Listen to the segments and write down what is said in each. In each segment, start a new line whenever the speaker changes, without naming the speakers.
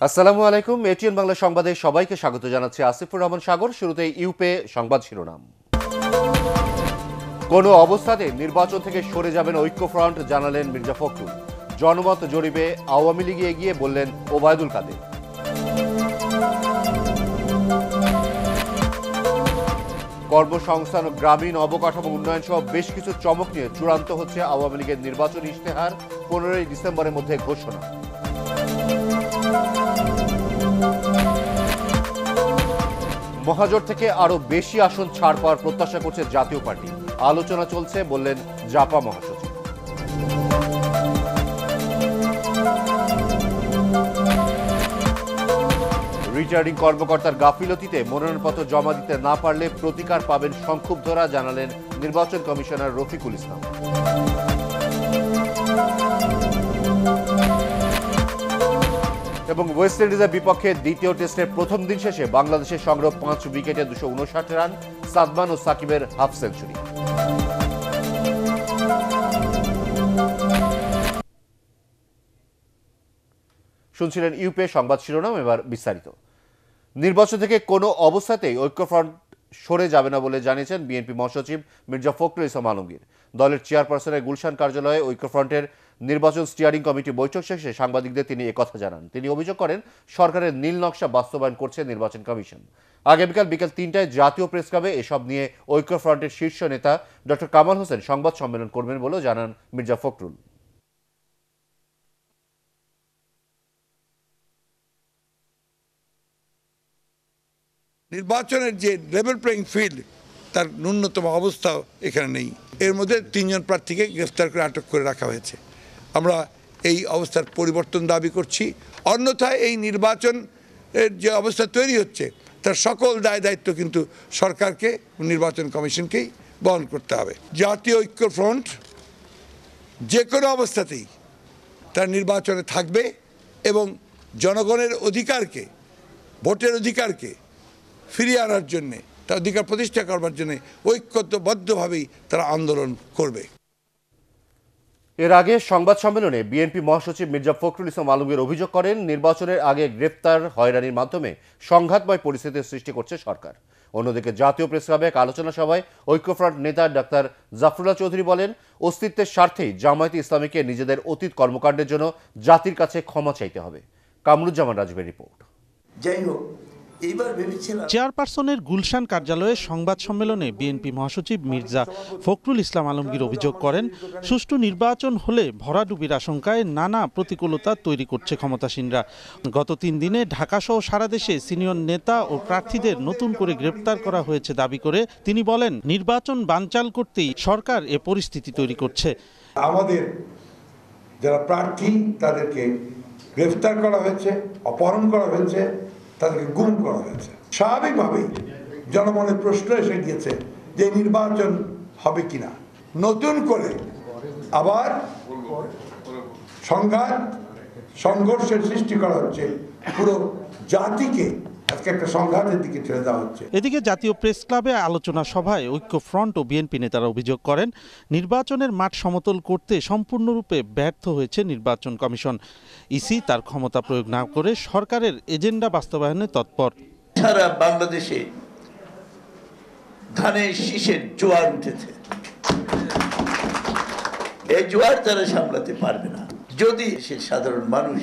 আসসালামু আলাইকুম। এটিএন বাংলা সংবাদে সবাইকে স্বাগত জানাচ্ছি আসিফুর রহমান সাগর। শুরুতেই ইউপে সংবাদ শিরোনাম। কোনো অবস্থাতে নির্বাচন থেকে সরে যাবেন ঐক্যফ্রন্ট, জানালেন মির্জা ফখরুল। জনমত জরিপে আওয়ামী লীগে এগিয়ে, বললেন ওবায়দুল কাদের। কর্মসংস্থান ও গ্রামীণ অবকাঠামো উন্নয়ন সহ বেশ কিছু চমক নিয়ে চূড়ান্ত হচ্ছে আওয়ামী লীগের নির্বাচনী ইশতেহার। 15ই ডিসেম্বরের মধ্যে ঘোষণা। মহাজোট থেকে আরো বেশি আসন ছাড় পাওয়ার প্রত্যাশা করছে জাতীয় পার্টি। আলোচনা চলছে, বললেন জাপা মহাসচিব। রিটার্নিং কর্মকর্তার গাফিলতিতে মনোনয়নপত্র জমা দিতে না পারলে প্রতিকার পাবেন সংক্ষুব্ধরা, জানালেন নির্বাচন কমিশনার রফিকুল ইসলাম। এবং ওয়েস্ট ইন্ডিজের বিপক্ষে দ্বিতীয় টেস্টের প্রথম দিন শেষে বাংলাদেশের সংগ্রহ 5 উইকেটে 259 রান, সাদমান ও সাকিবের হাফ সেঞ্চুরি। শুনছিলেন ইউপে সংবাদ শিরোনাম, এবার বিস্তারিত। নির্বাচন থেকে কোনো অবস্থাতেই ঐক্যফ্রন্ট সরে যাবে না বলে জানিয়েছেন বিএনপি মহাসচিব মির্জা ফখরুল ইসলাম আলমগীর। দলের চেয়ারপারসনের গুলশান কার্যালয়ে ঐক্যফ্রন্টের নির্বাচন স্টিয়ারিং কমিটি বৈঠক শেষে সাংবাদিকদের তিনি একথা জানান। তিনি অভিযোগ করেন, সরকারের নীল নকশা বাস্তবায়ন করছে নির্বাচন কমিশন। আগামীকাল বিকেল 3টায় জাতীয় প্রেস ক্লাবে এসব নিয়ে ঐক্যফ্রন্টের শীর্ষ নেতা ডক্টর কামাল হোসেন সংবাদ সম্মেলন করবেন বলেও জানান মির্জা ফখরুল।
নির্বাচনের যে লেভেল প্লেইং ফিল্ড, তার ন্যূনতম অবস্থাও এখানে নেই। এর মধ্যে 3 জন প্রার্থীকে গ্রেফতার করে আটক করে রাখা হয়েছে। আমরা এই অবস্থার পরিবর্তন দাবি করছি। অন্যথায় এই নির্বাচনের যে অবস্থা তৈরি হচ্ছে, তার সকল দায় দায়িত্ব কিন্তু সরকারকে, নির্বাচন কমিশনকেই বহন করতে হবে। জাতীয় ঐক্যফ্রন্ট যে কোনো অবস্থাতেই তার নির্বাচনে থাকবে এবং জনগণের অধিকারকে, ভোটের অধিকারকে ফিরিয়ে আনার জন্যে, তার অধিকার প্রতিষ্ঠা করবার জন্য ঐক্যবদ্ধভাবেই তারা আন্দোলন করবে।
এর আগে সংবাদ সম্মেলনে বিএনপি মহাসচিব মির্জা ফখরুল ইসলাম আলমগীর অভিযোগ করেন, নির্বাচনের আগে গ্রেপ্তার, হয়রানির মাধ্যমে সংঘাতময় পরিস্থিতির সৃষ্টি করছে সরকার। অন্যদিকে জাতীয় প্রেস ক্লাবে এক আলোচনা সভায় ঐক্যফ্রন্ট নেতা ডাক্তার জাফরুল্লাহ চৌধুরী বলেন, অস্তিত্বের স্বার্থেই জামায়াতে ইসলামীকে নিজেদের অতীত কর্মকাণ্ডের জন্য জাতির কাছে ক্ষমা চাইতে হবে। কামরুজ্জামান রাজীবের রিপোর্ট।
যাই হোক,
চেয়ারপারসনের গুলশান কার্যালয়ে সংবাদ সম্মেলনে বিএনপি মহাসচিব মির্জা ফখরুল ইসলাম আলমগীর অভিযোগ করেন, সুষ্ঠু নির্বাচন হলে ভরাডুবির আশঙ্কায় নানা প্রতিকূলতা তৈরি করছে ক্ষমতাসীনরা। গত 3 দিনে ঢাকাসহ সারা দেশে সিনিয়র নেতা ও প্রার্থীদের নতুন করে গ্রেপ্তার করা হয়েছে দাবি করে তিনি বলেন, নির্বাচন বানচাল করতেই সরকার এ পরিস্থিতি তৈরি করছে।
আমাদের যারা প্রার্থী তাদেরকে গ্রেফতার করা হয়েছে, অপহরণ করা হয়েছে, তাদেরকে গুম করা হয়েছে। স্বাভাবিকভাবেই জনমনের প্রশ্ন এসে গিয়েছে যে নির্বাচন হবে কিনা। নতুন করে আবার সংঘাত, সংঘর্ষের সৃষ্টি করা হচ্ছে, পুরো জাতিকে আজকে একটা সংঘাতের দিকে ঠেলে দেওয়া হচ্ছে।
এদিকে জাতীয় প্রেস ক্লাবে আলোচনা সভায় ঐক্যফ্রন্ট ও বিএনপি নেতারা অভিযোগ করেন, নির্বাচনের মাঠ সমতল করতে সম্পূর্ণরূপে ব্যর্থ হয়েছে নির্বাচন কমিশন। ইসি তার ক্ষমতা প্রয়োগ না করে সরকারের এজেন্ডা বাস্তবায়নে তৎপর।
সারা বাংলাদেশে ধানের শীষের জোয়ার উঠেছে। এই জোয়ার তারা সামলাতে পারবে না যদি সে সাধারণ মানুষ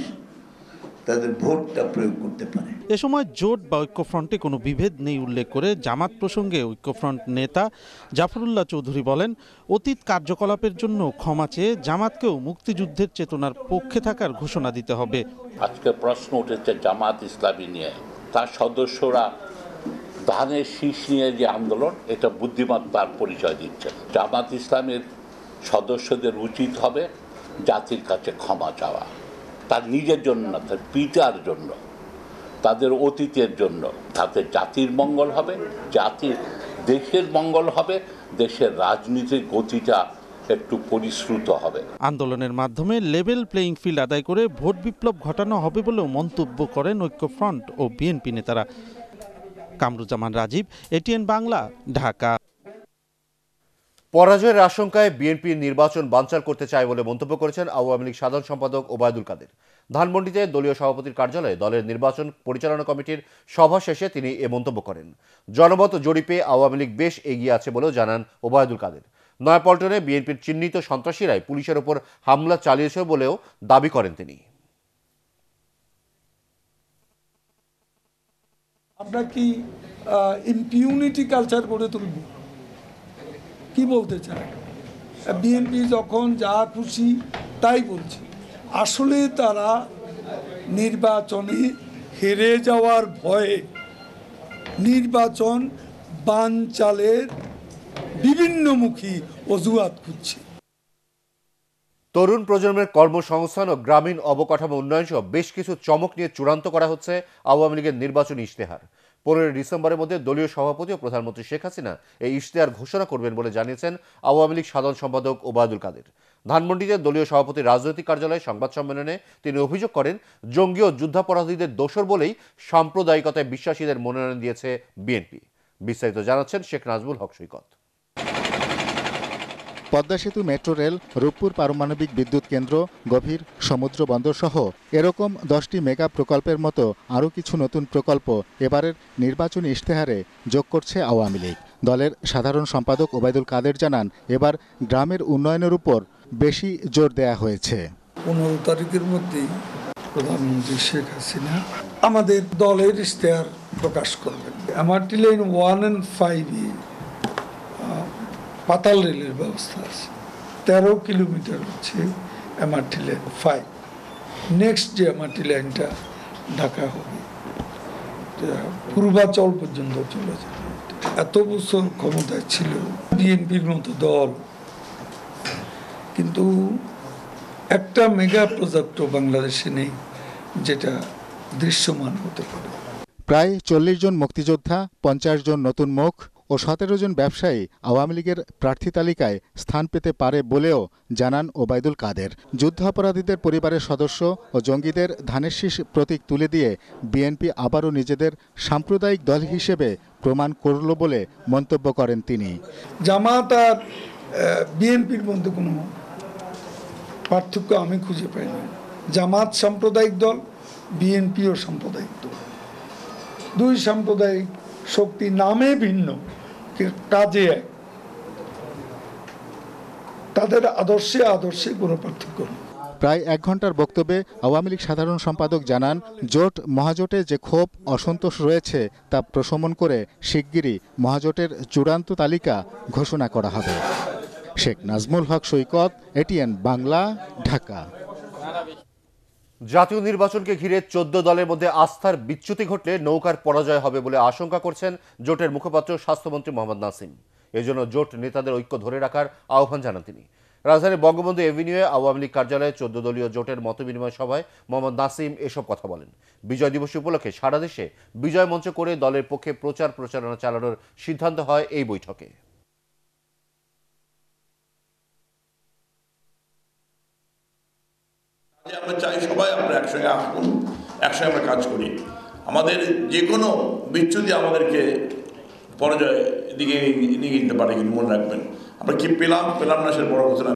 তাদের ভোটটা প্রয়োগ করতে পারে।
এ সময় জোট বা ঐক্যফ্রন্টে কোনো বিভেদ নেই উল্লেখ করে জামাত প্রসঙ্গে ঐক্যফ্রন্ট নেতা জাফরুল্লাহ চৌধুরী বলেন, অতীত কার্যকলাপের জন্য ক্ষমা চেয়ে জামাতকেও মুক্তিযুদ্ধের চেতনার পক্ষে থাকার ঘোষণা দিতে হবে।
আজকে প্রশ্ন উঠেছে জামাত ইসলামী নিয়ে। তার সদস্যরা ধানের শীষ নিয়ে যে আন্দোলন, এটা বুদ্ধিমত্তার পরিচয় দিচ্ছে। জামাত ইসলামের সদস্যদের উচিত হবে জাতির কাছে ক্ষমা চাওয়া, তার নিজের জন্য না, তার পিতার জন্য, তাদের অতীতের জন্য। তাতে জাতির মঙ্গল হবে, জাতির দেশের মঙ্গল হবে, দেশের রাজনীতির গতিটা একটু পরিশ্রুত হবে।
আন্দোলনের মাধ্যমে লেভেল প্লেইং ফিল্ড আদায় করে ভোট বিপ্লব ঘটানো হবে বলেও মন্তব্য করেন ঐক্যফ্রন্ট ও বিএনপি নেতারা। কামরুজ্জামান রাজীব, এটিএন বাংলা, ঢাকা।
পরাজয়ের আশঙ্কায় বিএনপির নির্বাচন বানচাল করতে চায় বলে মন্তব্য করেছেন আওয়ামী লীগ সাধারণ সম্পাদক ওবায়দুল কাদের। ধানমন্ডিতে দলীয় সভাপতির কার্যালয়ে দলের নির্বাচন পরিচালনা কমিটির সভা শেষে তিনি এ মন্তব্য করেন। জনমত জরিপে আওয়ামী লীগ বেশ এগিয়ে আছে বলেও জানান ওবায়দুল কাদের। নয়াপল্টনে বিএনপির চিহ্নিত সন্ত্রাসীরাই পুলিশের ওপর হামলা চালিয়েছে বলেও দাবি করেন তিনি।
আমরা কি ইম্পিউনিটি কালচার গড়ে তুলব? কি বলতে চায়? বিএনপি যখন যা খুশি তাই বলছে, আসলে তারা নির্বাচনে হেরে যাওয়ার ভয়ে নির্বাচন বানচালের বিভিন্নমুখী অজুহাত খুঁজছে।
তরুণ প্রজন্মের কর্মসংস্থান ও গ্রামীণ অবকাঠামো উন্নয়ন সহ বেশ কিছু চমক নিয়ে চূড়ান্ত করা হচ্ছে আওয়ামী লীগের নির্বাচনী ইশতেহার। 15 ডিসেম্বরের মধ্যে দলীয় সভাপতি ও প্রধানমন্ত্রী শেখ হাসিনা এই ইশতেহার ঘোষণা করবেন বলে জানিয়েছেন আওয়ামী লীগ সাধারণ সম্পাদক ওবায়দুল কাদের। ধানমন্ডিতে দলীয় সভাপতির রাজনৈতিক কার্যালয়ে সংবাদ সম্মেলনে তিনি অভিযোগ করেন, জঙ্গি ও যুদ্ধাপরাধীদের দোসর বলেই সাম্প্রদায়িকতায় বিশ্বাসীদের মনোনয়ন দিয়েছে বিএনপি। বিস্তারিত জানাচ্ছেন শেখ নাজমুল হক সৈকত।
পদ্মা সেতু, মেট্রো রেল, রূপপুর পারমাণবিক বিদ্যুৎ কেন্দ্র, গভীর সমুদ্র বন্দর সহ এরকম 10টি মেগা প্রকল্পের মতো আরও কিছু নতুন প্রকল্প এবারের নির্বাচনী ইশতেহারে যোগ করছে আওয়ামী লীগ। দলের সাধারণ সম্পাদক ওবায়দুল কাদের জানান, এবার গ্রামের উন্নয়নের উপর বেশি জোর দেয়া হয়েছে।
15 তারিখের মধ্যেই প্রধানমন্ত্রী শেখ হাসিনা আমাদের দলের ইশতেহার প্রকাশ করবেন। এমআরটি লাইন 1 and 5-এ পাতাল রেলের ব্যবস্থা আছে। 13 কিলোমিটার হচ্ছে এমআরটি লাইন 5। নেক্সট যে এমআরটি লাইনটা ঢাকা হবে, পূর্বাচল পর্যন্ত চলে যাবে। এত বছর ক্ষমতায় ছিল বিএনপির মতো দল, কিন্তু একটা মেগা প্রজেক্টও বাংলাদেশে নেই যেটা দৃশ্যমান হতে পারে।
প্রায় 40 জন মুক্তিযোদ্ধা, 50 জন নতুন মুখ ও 17 জন ব্যবসায়ী আওয়ামী লীগের প্রার্থী তালিকায় স্থান পেতে পারে বলেও জানান ওবায়দুল কাদের। যুদ্ধাপরাধীদের পরিবারের সদস্য ও জঙ্গিদের ধানের শীষ প্রতীক তুলে দিয়ে বিএনপি আবারও নিজেদের সাম্প্রদায়িক দল হিসেবে প্রমাণ করল বলে মন্তব্য করেন তিনি।
জামাত আর বিএনপির মধ্যে কোনো পার্থক্য আমি খুঁজে পাই না। জামাত সাম্প্রদায়িক দল, বিএনপিও সাম্প্রদায়িক দল। দুই সাম্প্রদায়িক শক্তি নামে ভিন্ন, কাজে এক। তাদের আদর্শে কোনো পার্থক্য নেই।
প্রায় 1 ঘন্টার বক্তব্যে আওয়ামী লীগ সাধারণ সম্পাদক জানান, জোট মহাজোটে যে ক্ষোভ অসন্তোষ রয়েছে তা প্রশমন করে শিগগিরই মহাজোটের চূড়ান্ত তালিকা ঘোষণা করা হবে। শেখ নাজমুল হক সৈকত, এটিএন বাংলা, ঢাকা।
জাতীয় নির্বাচনকে ঘিরে 14 দলের মধ্যে আস্থার বিচ্যুতি ঘটলে নৌকার পরাজয় হবে বলে আশঙ্কা করছেন জোটের মুখপাত্র স্বাস্থ্যমন্ত্রী মোহাম্মদ নাসিম। এজন্য জোট নেতাদের ঐক্য ধরে রাখার আহ্বান জানান তিনি। রাজধানীর বঙ্গবন্ধু এভিনিউয়ে আওয়ামী লীগ কার্যালয়ে 14 দলীয় জোটের মতবিনিময় সভায় মোহাম্মদ নাসিম এসব কথা বলেন। বিজয় দিবস উপলক্ষে সারা দেশে বিজয় মঞ্চ করে দলের পক্ষে প্রচারণা চালানোর সিদ্ধান্ত হয় এই বৈঠকে।
আমরা চাই সবাই আমরা একসঙ্গে আসুন, একসঙ্গে আমরা কাজ করি। আমাদের যে কোনো বিচ্যুতি আমাদেরকে পরাজয়ের দিকে নিয়ে যেতে পারে, কিন্তু মনে রাখবেন আমরা কি পেলাম না সেটা বড় কথা না।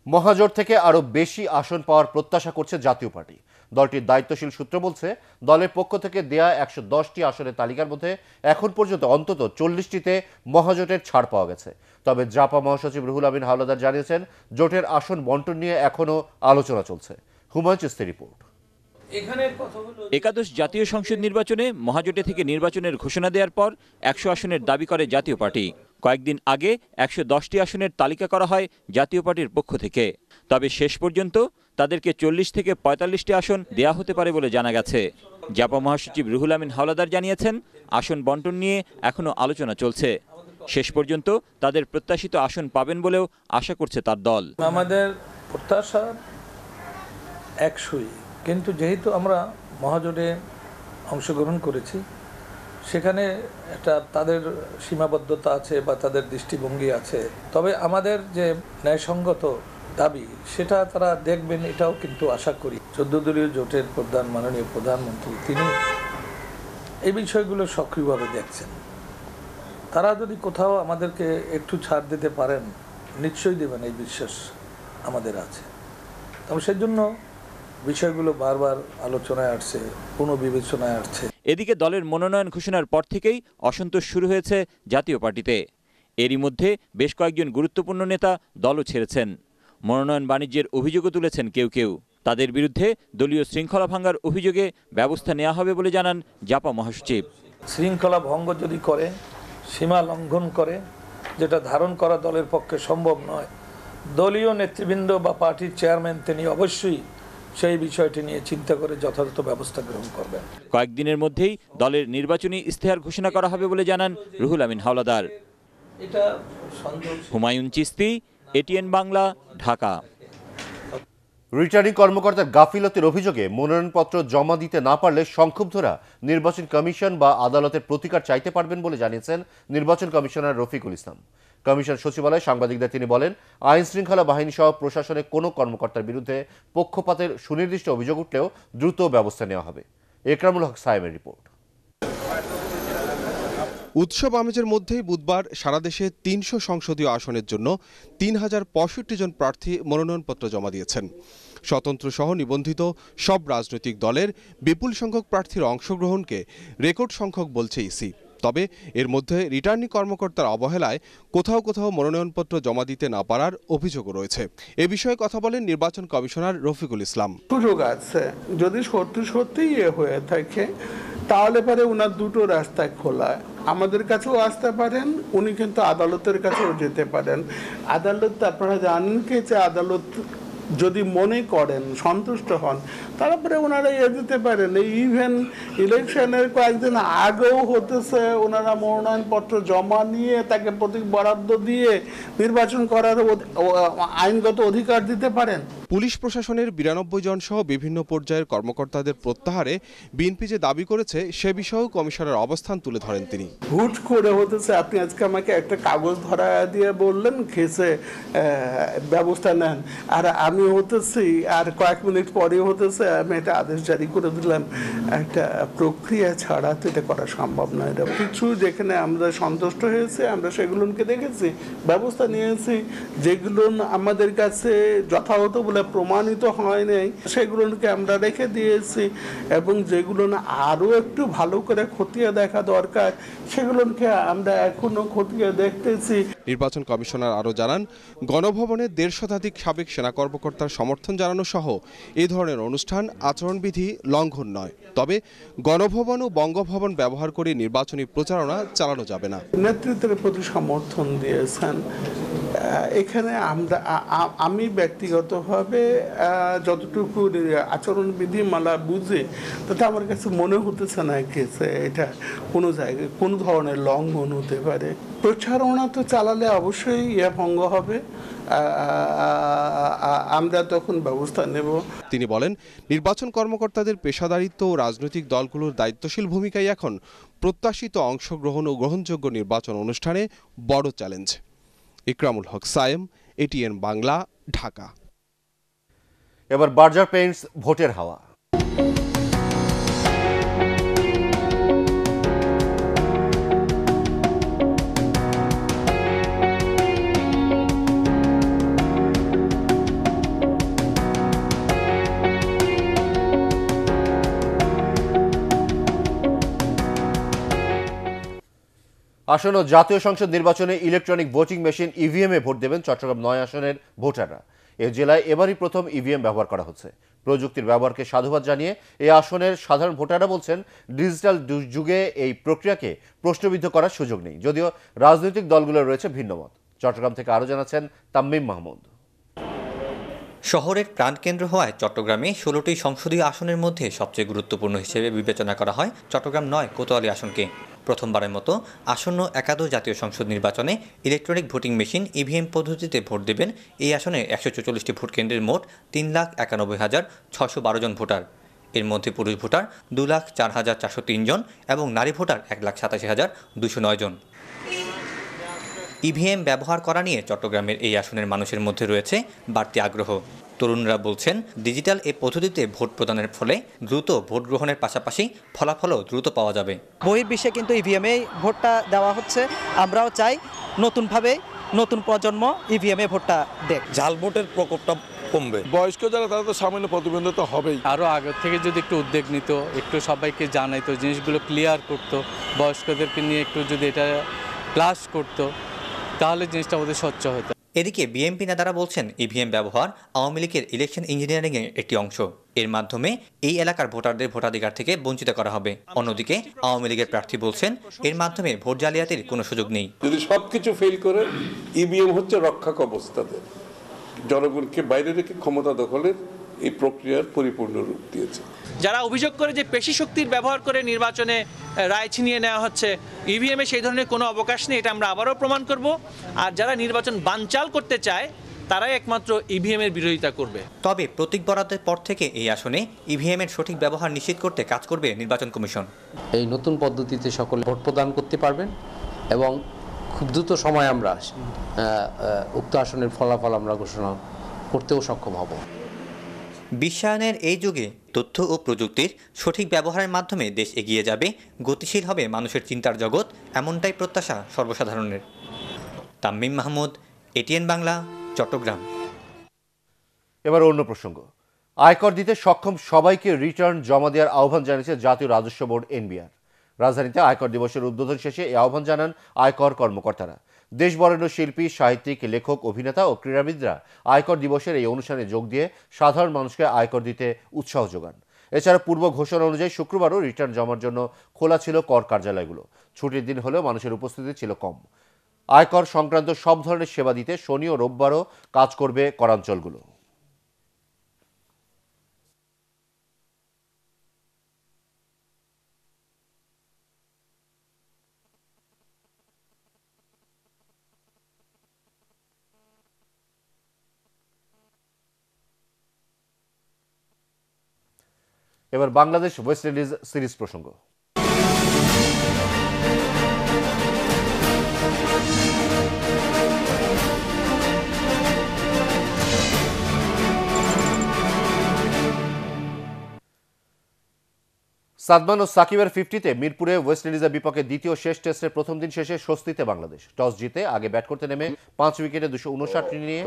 মহাজোট থেকে আরো বেশি আসন পাওয়ার প্রত্যাশা করছে জাতীয় পার্টি। দলটির দায়িত্বশীল সূত্র বলছে, দলের পক্ষ থেকে দেয়া 110টি আসনের তালিকার মধ্যে এখন পর্যন্ত অন্তত 40টিতে মহাজোটের ছাড় পাওয়া গেছে। তবে জাপা মহাসচিব রুহুল আমিন হাওলাদার জানিয়েছেন, জোটের আসন বন্টন নিয়ে এখনও আলোচনা চলছে। হুমায়ুন চিস্তির রিপোর্ট।
একাদশ জাতীয় সংসদ নির্বাচনে মহাজোটে থেকে নির্বাচনের ঘোষণা দেওয়ার পর 100 আসনের দাবি করে জাতীয় পার্টি। কয়েকদিন আগে 110টি আসনের তালিকা করা হয় জাতীয় পার্টির পক্ষ থেকে। তবে শেষ পর্যন্ত তাদেরকে 40 থেকে 45টি আসন দেয়া হতে পারে বলে জানা গেছে। জাপা মহাসচিব রুহুল আমিন হাওলাদার জানিয়েছেন, আসন বন্টন নিয়ে এখনও আলোচনা চলছে। শেষ পর্যন্ত তাদের প্রত্যাশিত আসন পাবেন বলেও আশা করছে তার দল।
আমাদের প্রত্যাশা 100ই, কিন্তু যেহেতু আমরা মহাজোটে অংশগ্রহণ করেছি, সেখানে একটা তাদের সীমাবদ্ধতা আছে বা তাদের দৃষ্টিভঙ্গি আছে। তবে আমাদের যে ন্যায়সঙ্গত দাবি সেটা তারা দেখবেন, এটাও কিন্তু আশা করি। 14 দলীয় জোটের প্রধান মাননীয় প্রধানমন্ত্রী তিনি এই বিষয়গুলো সক্রিয়ভাবে দেখছেন। তারা যদি কোথাও আমাদেরকে একটু ছাড় দিতে পারেন, নিশ্চয়ই দেবেন, এই বিশ্বাস আমাদের আছে। তবে সেজন্য বিষয়গুলো বারবার আলোচনায় আসছে, পুনর্বিবেচনায় আসছে।
এদিকে দলের মনোনয়ন ঘোষণার পর থেকেই অসন্তোষ শুরু হয়েছে জাতীয় পার্টিতে। এরই মধ্যে বেশ কয়েকজন গুরুত্বপূর্ণ নেতা দলও ছেড়েছেন। মনোনয়ন বাণিজ্যের অভিযোগও তুলেছেন কেউ কেউ। তাদের বিরুদ্ধে দলীয় শৃঙ্খলা ভাঙার অভিযোগে ব্যবস্থা নেওয়া হবে বলে জানান জাপা মহাসচিব।
শৃঙ্খলা ভঙ্গ যদি করে, সীমা লঙ্ঘন করে, যেটা ধারণ করা দলের পক্ষে সম্ভব নয়, দলীয় নেতৃবৃন্দ বা পার্টির চেয়ারম্যান তিনি অবশ্যই সেই বিষয়টি নিয়ে চিন্তা করে যথাযথ ব্যবস্থা গ্রহণ করবেন।
কয়েকদিনের মধ্যেই দলের নির্বাচনী ইশতেহার ঘোষণা করা হবে বলে জানান রুহুল আমিন হাওলাদার। হুমায়ুন চিস্তি, এটিএন বাংলা, ঢাকা।
রিটার্নিং কর্মকর্তার গাফিলতির অভিযোগে মনোনয়নপত্র জমা দিতে না পারলে সংক্ষুব্ধরা নির্বাচন কমিশন বা আদালতের প্রতিকার চাইতে পারবেন বলে জানিয়েছেন নির্বাচন কমিশনার রফিকুল ইসলাম। কমিশন সচিবালয়ে সাংবাদিকদের তিনি বলেন, আইন শৃঙ্খলা বাহিনী সহ প্রশাসনের কোনো কর্মকর্তার বিরুদ্ধে পক্ষপাতের সুনির্দিষ্ট অভিযোগ উঠলেও দ্রুত ব্যবস্থা নেওয়া হবে। একরামুল হক সায়েমের রিপোর্ট।
উৎসব আমেজের মধ্যেই বুধবার সারা দেশে ৩০০ সংসদীয় আসনের জন্য ৩,০৬৫ জন প্রার্থী মনোনয়নপত্র জমা দিয়েছেন। স্বতন্ত্র সহ নিবন্ধিত সব রাজনৈতিক দলের বিপুল সংখ্যক প্রার্থীর অংশগ্রহণকে রেকর্ড সংখ্যক বলছে ইসি। তবে এর মধ্যে রিটার্নিং কর্মকর্তার অবহেলায় কোথাও কোথাও মনোনয়নপত্র জমা দিতে না পারার অভিযোগও রয়েছে। এ বিষয়ে কথা বলেন নির্বাচন কমিশনার রফিকুল ইসলাম।
সুযোগ আছে, যদি সত্যি হয়ে থাকে তাহলে পরে ওনার দুটো রাস্তায় খোলা, আমাদের কাছেও আসতে পারেন, উনি কিন্তু আদালতের কাছেও যেতে পারেন। আদালত আপনারা জানেন কি যে আদালত যদি মনে করেন, সন্তুষ্ট হন, তারপরে ওনারা যেতে পারেন। এই ইভেন ইলেকশনের কয়েকদিন আগেও হতেছে, ওনারা মনোনয়নপত্র জমা নিয়ে তাকে প্রতীক বরাদ্দ দিয়ে নির্বাচন করার আইনগত অধিকার দিতে পারেন।
পুলিশ প্রশাসনের ৯২ জন সহ বিভিন্ন পর্যায়ের কর্মকর্তাদের প্রত্যাহারে বিএনপি যে দাবি করেছে সে বিষয়েও কমিশনের অবস্থান তুলে ধরেন তিনি।
হুট করে হতেছে, আপনি আজকে আমাকে একটা কাগজ ধরা দিয়ে বললেন খেসে ব্যবস্থা নেন, আর আমি হতেছি আর কয়েক মিনিট পরে হতেছে আমি একটা আদেশ জারি করে দিলাম। একটা প্রক্রিয়া ছাড়া তো এটা করা সম্ভব নয়। এটা কিছু যেখানে আমরা সন্তুষ্ট হয়েছে আমরা সেগুলোকে দেখেছি, ব্যবস্থা নিয়েছি। যেগুলো আমাদের কাছে যথাযথ বলে প্রমাণিত হয় নাই সেগুলোকে আমরা রেখে দিয়েছি, এবং যেগুলো আরো একটু ভালো করে খতিয়ে দেখা দরকার সেগুলোকে আমরা এখনো খতিয়ে দেখতেছি।
নির্বাচন কমিশনার আরও জানান, গণভবনে ১৫০ শতাধিক সাবেক সেনা কর্মকর্তার সমর্থন জানানো সহ এই ধরনের অনুষ্ঠান আচরণবিধি লঙ্ঘন নয়। তবে গণভবন ও বঙ্গভবন ব্যবহার করে নির্বাচনী প্রচারণা চালানো যাবে না।
নেতৃত্বের প্রতি সমর্থন দিয়েছেন, এখানে আমি ব্যক্তিগতভাবে যতটুকু আচরণবিধি মালা বুঝি তাতে আমার কাছে মনে হতেছে না এটা কোনো জায়গায় কোনো ধরনের লঙ্ঘন হতে পারে। প্রচারণা তো চালালে অবশ্যই ভঙ্গ হবে, আমরা তখন ব্যবস্থা নেব।
তিনি বলেন, নির্বাচন কর্মকর্তাদের পেশাদারিত্ব ও রাজনৈতিক দলগুলোর দায়িত্বশীল ভূমিকাই এখন প্রত্যাশিত অংশগ্রহণ ও গ্রহণযোগ্য নির্বাচন অনুষ্ঠানে বড় চ্যালেঞ্জ। ইকরামুল হক সায়েম, এটিএন বাংলা, ঢাকা।
এবার বার্জার পেইন্টস ভোটের হাওয়া। আসন্ন জাতীয় সংসদ নির্বাচনে ইলেকট্রনিক ভোটিং মেশিন ইভিএমে ভোট দেবেন চট্টগ্রাম ৯ আসনের ভোটাররা। এ জেলায় এবারই প্রথম ইভিএম ব্যবহার করা হচ্ছে। প্রযুক্তির ব্যবহারকে সাধুবাদ জানিয়ে এই আসনের সাধারণ ভোটাররা বলছেন, ডিজিটাল যুগে এই প্রক্রিয়াকে প্রশ্নবিদ্ধ করার সুযোগ নেই, যদিও রাজনৈতিক দলগুলোর রয়েছে ভিন্ন মত। চট্টগ্রাম থেকে আরও জানাচ্ছেন তাম্মিম মাহমুদ।
শহরের প্রাণকেন্দ্র হওয়ায় চট্টগ্রামে ১৬টি সংসদীয় আসনের মধ্যে সবচেয়ে গুরুত্বপূর্ণ হিসেবে বিবেচনা করা হয় চট্টগ্রাম ৯ কোতোয়ালি আসনকে। প্রথমবারের মতো আসন্ন একাদশ জাতীয় সংসদ নির্বাচনে ইলেকট্রনিক ভোটিং মেশিন ইভিএম পদ্ধতিতে ভোট দেবেন এই আসনে ১৪৪টি ভোট কেন্দ্রের মোট ৩,৯১,৬১২ জন ভোটার। এর মধ্যে পুরুষ ভোটার ২,০৪,৪০৩ জন এবং নারী ভোটার ১,৮৭,২০৯ জন। ইভিএম ব্যবহার করা নিয়ে চট্টগ্রামের এই আসনের মানুষের মধ্যে রয়েছে বাড়তি আগ্রহ। তরুণরা বলছেন ডিজিটাল এই পদ্ধতিতে ভোট প্রদানের ফলে দ্রুত ভোট গ্রহণের পাশাপাশি ফলাফলও দ্রুত পাওয়া যাবে।
বহির্বিশ্বে কিন্তু ইভিএমে ভোটটা দেওয়া হচ্ছে, আমরাও চাই নতুনভাবে নতুন প্রজন্ম ইভিএমে ভোটটা দেখ।
জাল ভোটের প্রকোপটা কমবে। বয়স্ক যারা তারা তো সামান্য প্রতিবন্ধকতা হবেই।
আরও আগে থেকে যদি একটু উদ্যোগ নিত, একটু সবাইকে জানাইতো, জিনিসগুলো ক্লিয়ার করতো, বয়স্কদেরকে নিয়ে একটু যদি এটা ক্লাস করতো, তাহলে জিনিসটা ওদের স্বচ্ছ হতো।
এদিকে বিএনপি নেতারা বলছেন ইভিএম ব্যবহার আওয়ামী লীগের ইলেকশন ইঞ্জিনিয়ারিংয়ের একটি অংশ। এর মাধ্যমে এই এলাকার ভোটারদের ভোটাধিকার থেকে বঞ্চিত করা হবে। অন্যদিকে আওয়ামী লীগের প্রার্থী বলছেন এর মাধ্যমে ভোট জালিয়াতির কোনো সুযোগ নেই।
যদি সবকিছু ফেল করে, ইভিএম হচ্ছে রক্ষা কবচ তাদের, জনগণকে বাইরে রেখে ক্ষমতা দখলের এই প্রক্রিয়ার পরিপূর্ণ রূপ দিয়েছে।
যারা অভিযোগ করে যে পেশি শক্তির ব্যবহার করে নির্বাচনে রায় ছিনিয়ে নেওয়া হচ্ছে, ইভিএমে সেই ধরনের কোনো অবকাশ নেই, এটা আমরা আবারও প্রমাণ করব। আর যারা নির্বাচন বানচাল করতে চায় তারাই একমাত্র ইভিএমের বিরোধিতা করবে।
তবে প্রতীক বরাদ্দের পর থেকে এই আসনে ইভিএমের সঠিক ব্যবহার নিশ্চিত করতে কাজ করবে নির্বাচন কমিশন।
এই নতুন পদ্ধতিতে সকলে ভোট প্রদান করতে পারবেন এবং খুব দ্রুত সময় আমরা উক্ত আসনের ফলাফল আমরা ঘোষণা করতেও সক্ষম হব।
বিশ্বায়নের এই যুগে তথ্য ও প্রযুক্তির সঠিক ব্যবহারের মাধ্যমে দেশ এগিয়ে যাবে, গতিশীল হবে মানুষের চিন্তার জগৎ, এমনটাই প্রত্যাশা সর্বসাধারণের। তামিম মাহমুদ, এটিএন বাংলা, চট্টগ্রাম।
এবার অন্য প্রসঙ্গ। আয়কর দিতে সক্ষম সবাইকে রিটার্ন জমা দেওয়ার আহ্বান জানিয়েছে জাতীয় রাজস্ব বোর্ড এনবিআর। রাজধানীতে আয়কর দিবসের উদ্বোধন শেষে এই আহ্বান জানান আয়কর কর্মকর্তারা। দেশ বরেণ্য শিল্পী, সাহিত্যিক, লেখক, অভিনেতা ও ক্রীড়াবিদরা আয়কর দিবসের এই অনুষ্ঠানে যোগ দিয়ে সাধারণ মানুষকে আয়কর দিতে উৎসাহ যোগান। এছাড়া পূর্ব ঘোষণা অনুযায়ী শুক্রবারও রিটার্ন জমার জন্য খোলা ছিল কর কার্যালয়গুলো। ছুটির দিন হলেও মানুষের উপস্থিতি ছিল কম। আয়কর সংক্রান্ত সব ধরনের সেবা দিতে শনি ও রোববারও কাজ করবে করাঞ্চলগুলো। এবার বাংলাদেশ ওয়েস্ট ইন্ডিজ সিরিজ প্রসঙ্গ। সাদমান ও সাকিবের 50-তে মিরপুরে ওয়েস্ট ইন্ডিজের বিপক্ষে দ্বিতীয় শেষ টেস্টের প্রথম দিন শেষে স্বস্তিতে বাংলাদেশ। টস জিতে আগে ব্যাট করতে নেমে 5 উইকেটে 259 নিয়ে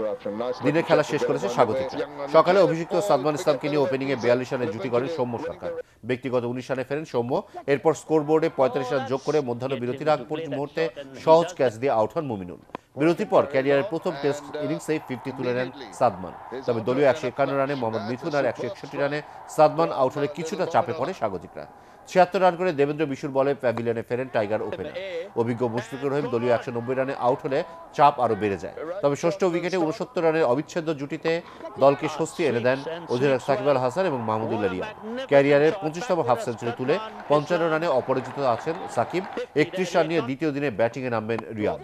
দিনের খেলা শেষ করেছে স্বাগতিকরা। সকালে অভিষিক্ত সাদমান ইসলামকে নিয়ে ওপেনিংয়ে 42 রানে জুটি করেন সৌম্য সরকার। ব্যক্তিগত 19 রানে ফেরেন সৌম্য। এরপর স্কোরবোর্ডে 45 রান যোগ করে মধ্যাহ্ন বিরতির আগ মুহূর্তে সহজ ক্যাচ দিয়ে আউট হন মুমিনুল। বিরতির পর ক্যারিয়ারের প্রথম টেস্ট ইনিংসেই 50 তুলে নেন সাদমান। তবে দলীয় 151 রানে মোহাম্মদ মিথুন আর 161 রানে সাদমান আউট হলে কিছুটা চাপে পড়ে স্বাগতিকরা। 76 রান করে দেবেন্দ্র বিশুর বলে প্যাভিলিয়নে ফেরেন টাইগার ওপেনার। অভিজ্ঞ মুশফিকুর রহিম দলীয় 190 রানে আউট হলে চাপ আরও বেড়ে যায়। তবে ষষ্ঠ উইকেটে 69 রানের অবিচ্ছেদ্য জুটিতে দলকে স্বস্তি এনে দেন অধিনায়ক সাকিব আল হাসান এবং মাহমুদুল্লাহ রিয়াদ। ক্যারিয়ারের 25তম হাফ সেঞ্চুরি তুলে 55 রানে অপরাজিত আছেন সাকিব। 31 রান নিয়ে দ্বিতীয় দিনে ব্যাটিংয়ে নামবেন Riyad.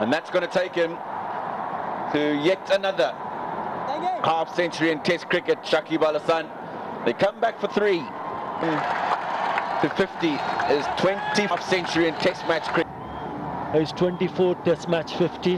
And that's going to take him to yet another half century in Test cricket. Shakib Al Hasan, they come back for 3 to 50 is 20 half century in Test match cricket.
His 24 Test match 50.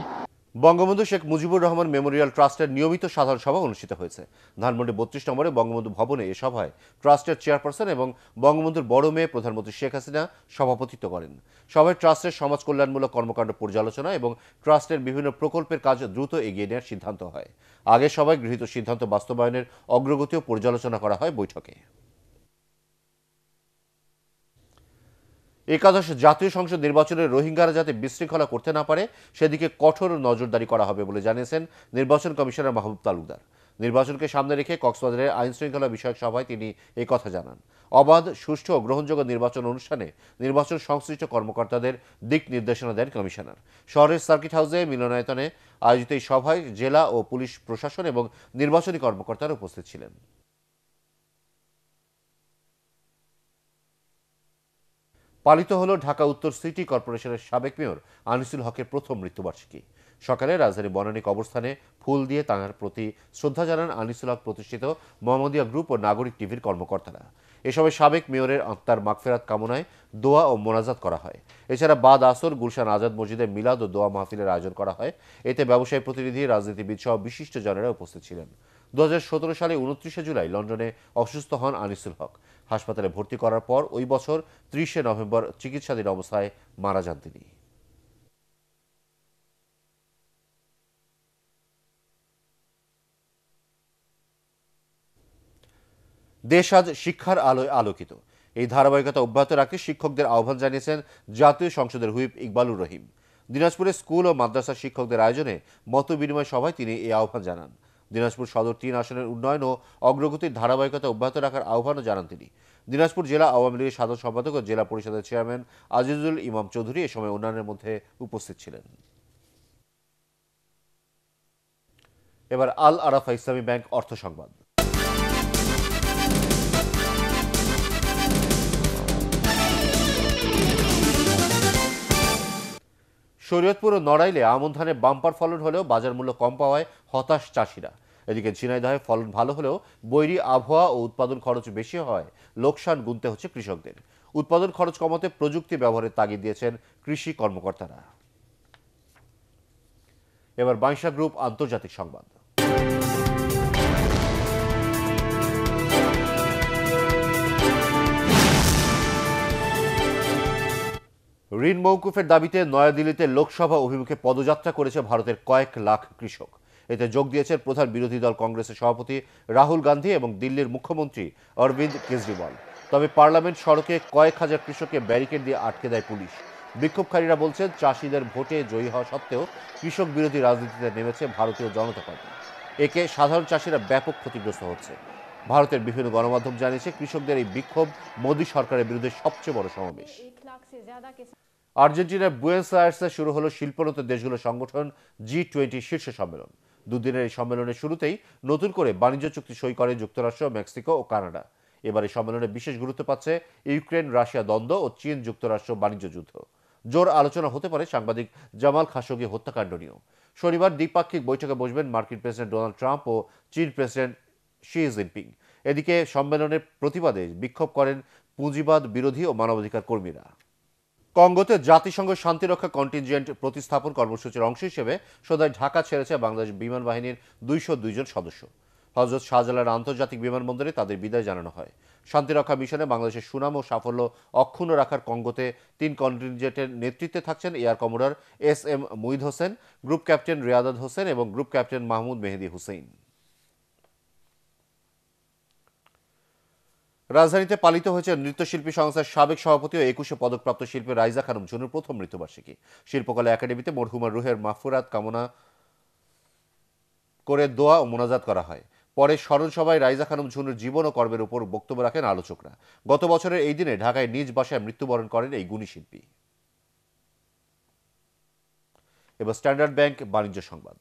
Bangabandhu Sheikh Mujibur Rahman Memorial ট্রাস্টের নিয়মিত সাধারণ সভা অনুষ্ঠিত হয়েছে। ধানমন্ডি 32 নম্বরে বঙ্গবন্ধু ভবনে এ সভায় ট্রাস্টের চেয়ারপারসন এবং বঙ্গবন্ধুর বড় মেয়ে প্রধানমন্ত্রী শেখ হাসিনা সভাপতিত্ব করেন। সভায় ট্রাস্টের সমাজ কল্যাণমূলক কর্মকাণ্ড পর্যালোচনা এবং ট্রাস্টের বিভিন্ন প্রকল্পের কাজ দ্রুত এগিয়ে নেওয়ার সিদ্ধান্ত হয়। আগে সভায় গৃহীত সিদ্ধান্ত বাস্তবায়নের অগ্রগতিও পর্যালোচনা করা হয় বৈঠকে। একাদশ জাতীয় সংসদ নির্বাচনে রোহিঙ্গারা যাতে বিশৃঙ্খলা করতে না পারে সেদিকে কঠোর নজরদারি করা হবে বলে জানিয়েছেন নির্বাচন কমিশনার মাহবুব তালুকদার। নির্বাচনকে সামনে রেখে কক্সবাজারের আইন শৃঙ্খলা বিষয়ক সভায় তিনি এই কথা জানান। অবাধ, সুষ্ঠু ও গ্রহণযোগ্য নির্বাচন অনুষ্ঠানে নির্বাচন সংশ্লিষ্ট কর্মকর্তাদের দিক নির্দেশনা দেন কমিশনার। শহরের সার্কিট হাউসে মিলনায়তনে আয়োজিত এই সভায় জেলা ও পুলিশ প্রশাসন এবং নির্বাচনী কর্মকর্তারা উপস্থিত ছিলেন। পালিত হল ঢাকা উত্তর সিটি কর্পোরেশনের সাবেক মেয়র আনিসুল হকের প্রথম মৃত্যুবার্ষিকী। সকালে রাজধানী বনানী কবরস্থানে ফুল দিয়ে তাঁর প্রতি শ্রদ্ধা জানান আনিসুল হক প্রতিষ্ঠিত মোহাম্মদিয়া গ্রুপ ও নাগরিক টিভির কর্মকর্তারা। এ সময় সাবেক মেয়রের আত্মার মাগফিরাত কামনায় দোয়া ও মোনাজাত করা হয়। এছাড়া বাদ আসর গুলশান আজাদ মসজিদে মিলাদ ও দোয়া মাহফিলের আয়োজন করা হয়। এতে ব্যবসায়ী প্রতিনিধি, রাজনীতিবিদ সহ বিশিষ্ট জনেরা উপস্থিত ছিলেন। 2017 সালে 29 জুলাই লন্ডনে অসুস্থ হন আনিসুল হক। হাসপাতালে ভর্তি করার পর ওই বছর 30 নভেম্বর চিকিৎসাধীন অবস্থায় মারা যান তিনি। দেশ আজ শিক্ষার আলোয় আলোকিত। এই ধারাবাহিকতা অব্যাহত রাখতে শিক্ষকদের আহ্বান জানিয়েছেন জাতীয় সংসদের হুইপ ইকবালুর রহিম। দিনাজপুরে স্কুল ও মাদ্রাসা শিক্ষকদের আয়োজনে মত বিনিময় সভায় তিনি এই আহ্বান জানান। দিনাজপুর সদর 3 আসনের উন্নয়ন ও অগ্রগতির ধারাবাহিকতা অব্যাহত রাখার আহ্বানও জানান তিনি। দিনাজপুর জেলা আওয়ামী লীগের সাধারণ সম্পাদক ও জেলা পরিষদের চেয়ারম্যান আজিজুল ইমাম চৌধুরী এ সময় অন্যান্যের মধ্যে উপস্থিত ছিলেন। এবার আল আরাফা ইসলামী ব্যাংক অর্থ সংবাদ। শরীয়তপুর ও নড়াইলে আমন ধানে বাম্পার ফলন হলেও বাজার মূল্য কম পাওয়ায় হতাশ চাষিরা। এদিকে ঝিনাইদহে ফলন ভালো হলেও বৈরী আবহাওয়া ও উৎপাদন খরচ বেশি হওয়ায় লোকসান গুনতে হচ্ছে কৃষকদের। উৎপাদন খরচ কমাতে প্রযুক্তি ব্যবহারের তাগিদ দিয়েছেন কৃষি কর্মকর্তারা। এবার বাইশা গ্রুপ আন্তর্জাতিক সংবাদ। ঋণ মওকুফের দাবিতে নয়াদিল্লিতে লোকসভা অভিমুখে পদযাত্রা করেছে ভারতের কয়েক লাখ কৃষক। এতে যোগ দিয়েছেন প্রধান বিরোধী দল কংগ্রেসের সভাপতি রাহুল গান্ধী এবং দিল্লির মুখ্যমন্ত্রী অরবিন্দ কেজরিওয়াল। তবে পার্লামেন্ট সড়কে কয়েক হাজার কৃষককে ব্যারিকেড দিয়ে আটকে দেয় পুলিশ। বিক্ষোভকারীরা বলছেন, চাষিদের ভোটে জয়ী হওয়া সত্ত্বেও কৃষক বিরোধী রাজনীতিতে নেমেছে ভারতীয় জনতা পার্টি। একে সাধারণ চাষিরা ব্যাপক ক্ষতিগ্রস্ত হচ্ছে। ভারতের বিভিন্ন গণমাধ্যম জানিয়েছে, কৃষকদের এই বিক্ষোভ মোদী সরকারের বিরুদ্ধে সবচেয়ে বড় সমাবেশ। আর্জেন্টিনার বুয়েন্স আয়ার্সে শুরু হলো শিল্পোন্নত দেশগুলোর সংগঠন G20 শীর্ষ সম্মেলন। দুদিনের এই সম্মেলনের শুরুতেই নতুন করে বাণিজ্য চুক্তি সই করে যুক্তরাষ্ট্র, মেক্সিকো ও কানাডা। এবার এই সম্মেলনে বিশেষ গুরুত্ব পাচ্ছে ইউক্রেন রাশিয়া দ্বন্দ্ব ও চীন যুক্তরাষ্ট্র বাণিজ্য যুদ্ধ। জোর আলোচনা হতে পারে সাংবাদিক জামাল খাশোগি হত্যাকাণ্ড নিয়েও। শনিবার দ্বিপাক্ষিক বৈঠকে বসবেন মার্কিন প্রেসিডেন্ট ডোনাল্ড ট্রাম্প ও চীন প্রেসিডেন্ট শি জিনপিং। এদিকে সম্মেলনের প্রতিবাদে বিক্ষোভ করেন পুঁজিবাদ বিরোধী ও মানবাধিকার কর্মীরা। কঙ্গোতে জাতিসংঘ শান্তিরক্ষা কন্টিনজেন্ট প্রতিস্থাপন কর্মসূচির অংশ হিসেবে সন্ধ্যায় ঢাকা ছেড়েছে বাংলাদেশ বিমান বাহিনীর 202 জন সদস্য। হযরত শাহজালাল আন্তর্জাতিক বিমানবন্দরে তাদের বিদায় জানানো হয়। শান্তিরক্ষা মিশনে বাংলাদেশের সুনাম ও সাফল্য অক্ষুণ্ণ রাখার কঙ্গোতে 3 কন্টিনজেন্টের নেতৃত্বে থাকছেন air commodore SM Muid Hossain, group captain রিয়াদাত Hossain এবং গ্রুপ ক্যাপ্টেন মাহমুদ মেহেদি হুসেইন। রাজধানীতে পালিত হয়েছে নৃত্যশিল্পী সংস্থার সাবেক সভাপতি ও 21 পদকপ্রাপ্ত শিল্পী রাইজা খানম ঝুনুর প্রথম মৃত্যুবার্ষিকী। শিল্পকলা একাডেমিতে মরহুমার রুহের মাগফিরাত কামনা করে দোয়া ও মোনাজাত করা হয়। পরে স্মরণ সভায় রাইজা খানম ঝুনুর জীবন ও কর্মের উপর বক্তব্য রাখেন আলোচকরা। গত বছরের এই দিনে ঢাকায় নিজ বাসায় মৃত্যুবরণ করেন এই গুণী শিল্পী। এবার স্ট্যান্ডার্ড ব্যাংক বাণিজ্য সংবাদ।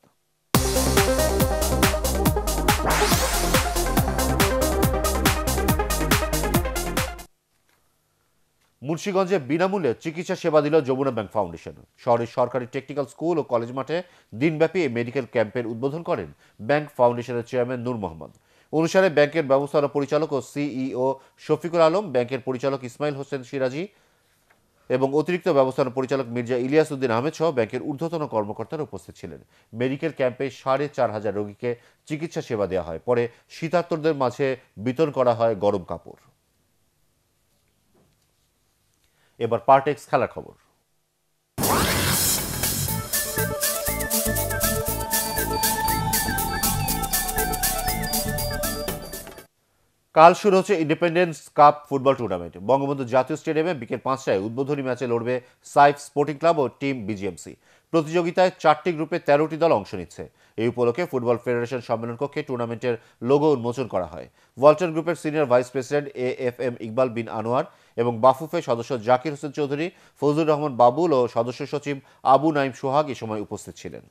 মুন্সিগঞ্জে বিনামূল্যে চিকিৎসা সেবা দিল যমুনা ব্যাংক ফাউন্ডেশন। শহরের সরকারি টেকনিক্যাল স্কুল ও কলেজ মাঠে দিনব্যাপী এই মেডিকেল ক্যাম্পের উদ্বোধন করেন ব্যাংক ফাউন্ডেশনের চেয়ারম্যান নূর মোহাম্মদ। অনুষ্ঠানে ব্যাংকের ব্যবস্থাপনা পরিচালক ও সিইও শফিকুল আলম, ব্যাংকের পরিচালক ইসমাইল হোসেন সিরাজি এবং অতিরিক্ত ব্যবস্থাপনা পরিচালক মির্জা ইলিয়াস উদ্দিন আহমেদ সহ ব্যাংকের ঊর্ধ্বতন কর্মকর্তারা উপস্থিত ছিলেন। মেডিকেল ক্যাম্পে 4,500 রোগীকে চিকিৎসা সেবা দেওয়া হয়। পরে শীতার্তদের মাঝে বিতরণ করা হয় গরম কাপড়। এবার পার্টেক্স খেলার খবর। কাল শুরু হচ্ছে independence cup football tournament. Bangabandhu জাতীয় স্টেডিয়ামে বিকেল 5টায় উদ্বোধনী ম্যাচে লড়বে সাইফ স্পোর্টিং ক্লাব ও টিম বিজিএমসি। প্রতিযোগিতায় 4টি গ্রুপে 13টি দল অংশ নিচ্ছে। এই উপলক্ষে ফুটবল ফেডারেশন সম্মেলন কক্ষে টুর্নামেন্টের লোগো উন্মোচন করা হয়। ওয়ালটন গ্রুপের senior vice president AFM Iqbal Bin Anwar এবং বাফুফে সদস্য জাকির হোসেন চৌধুরী, ফজলুর রহমান বাবুল ও সদস্য সচিব আবু নাইম সোহাগ এ সময় উপস্থিত ছিলেন।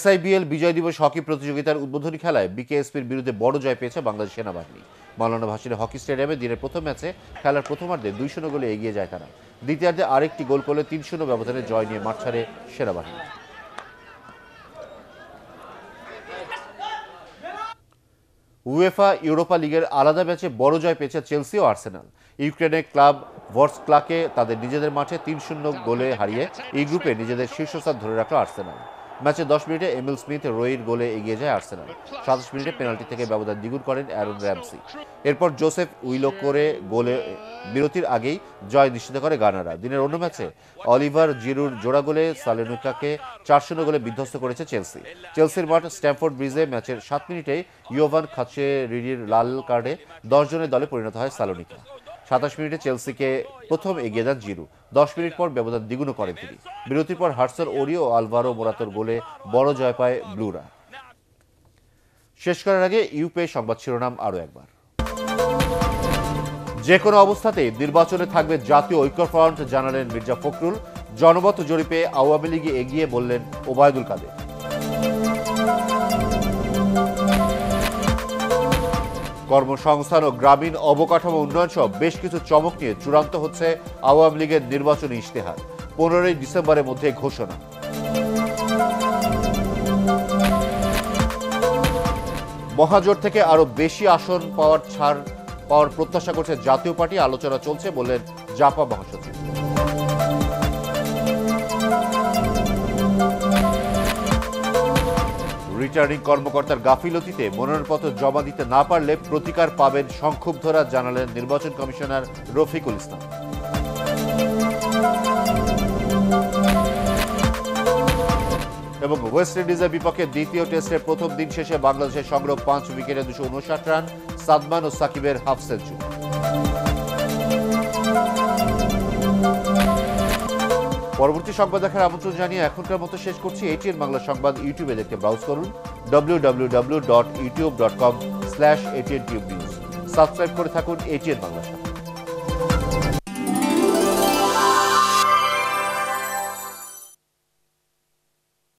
SIBL বিজয় দিবস হকি প্রতিযোগিতার উদ্বোধনী খেলায় বিকেএসপির বিরুদ্ধে বড় জয় পেয়েছে বাংলাদেশ সেনাবাহিনী। মাওলানা ভাসানী হকি স্টেডিয়ামে দিনের প্রথম ম্যাচে খেলার প্রথমার্ধে 2-0 গোলে এগিয়ে যায় তারা। দ্বিতীয়ার্ধে আরেকটি গোল করলে 3-0 ব্যবধানে জয় নিয়ে মাঠ ছাড়ে সেনাবাহিনী। উয়েফা ইউরোপা লিগের আলাদা ম্যাচে বড় জয় পেয়েছে চেলসি ও আর্সেনাল। ইউক্রেনের ক্লাব ভর্সক্লাকে তাদের নিজেদের মাঠে ৩-০ গোলে হারিয়ে এই গ্রুপে নিজেদের শীর্ষস্থান ধরে রাখল আর্সেনাল। ম্যাচে 10 মিনিটে এমিল স্মিথ রোয়ির গোলে এগিয়ে যায় আর্সেনাল। 27 মিনিটে পেনাল্টি থেকে ব্যবধান দ্বিগুণ করেন অ্যারন র্যামসি। এরপর জোসেফ উইলো করে গোলে বিরতির আগেই জয় নিশ্চিত করে গানাররা। দিনের অন্য ম্যাচে অলিভার জিরুর জোড়া গোলে সালেনুকাকে 4-0 গোলে বিধ্বস্ত করেছে চেলসি। চেলসির মাঠ স্ট্যামফোর্ড ব্রিজে ম্যাচের 7 মিনিটে ইয়োভান খাচেরির লাল কার্ডে 10 জনের দলে পরিণত হয় সালোনিকা। 27 মিনিটে চেলসিকে প্রথম এগিয়ে দেন জিরু। 10 মিনিট পর ব্যবধান দ্বিগুণ করেন তিনি। বিরতির পর হার্সার ওরি ও আলভারো মোরাতোর গোলে বড় জয় পায় ব্লুরা। শেষ করার আগে ইউপে সংবাদ শিরোনাম আরও একবার। যে কোনো অবস্থাতেই নির্বাচনে থাকবে জাতীয় ঐক্যফ্রন্ট জানালেন মির্জা ফখরুল। জনমত জরিপে আওয়ামী লীগে এগিয়ে বললেন ওবায়দুল কাদের। কর্মসংস্থান ও গ্রামীণ অবকাঠামো উন্নয়ন সহ বেশ কিছু চমক নিয়ে চূড়ান্ত হচ্ছে আওয়ামী লীগের নির্বাচনী ইশতেহার। 15 ডিসেম্বরের মধ্যে ঘোষণা। মহাজোট থেকে আরো বেশি আসন পাওয়ার প্রত্যাশা করছে জাতীয় পার্টি। আলোচনা চলছে বললেন জাপা মহাসচিব। রিটার্নিং কর্মকর্তার গাফিলতিতে মনোনয়নপত্র জমা দিতে না পারলে প্রতিকার পাবেন সংক্ষুব্ধরা, জানালেন নির্বাচন কমিশনার রফিকুল ইসলাম। এবং ওয়েস্ট ইন্ডিজের বিপক্ষে দ্বিতীয় টেস্টের প্রথম দিন শেষে বাংলাদেশের সংগ্রহ 5 উইকেটে 259 রান, সাদমান ও সাকিবের হাফ সেঞ্চুরি। পরবর্তী সংবাদ দেখার আমন্ত্রণ জানিয়ে এখনকার মতো শেষ করছি। এটিএন বাংলা সংবাদ ইউটিউবে দেখতে ব্রাউজ করুন www.youtube.com/ATNTubeNews। সাবস্ক্রাইব করে থাকুন এটিএন বাংলা।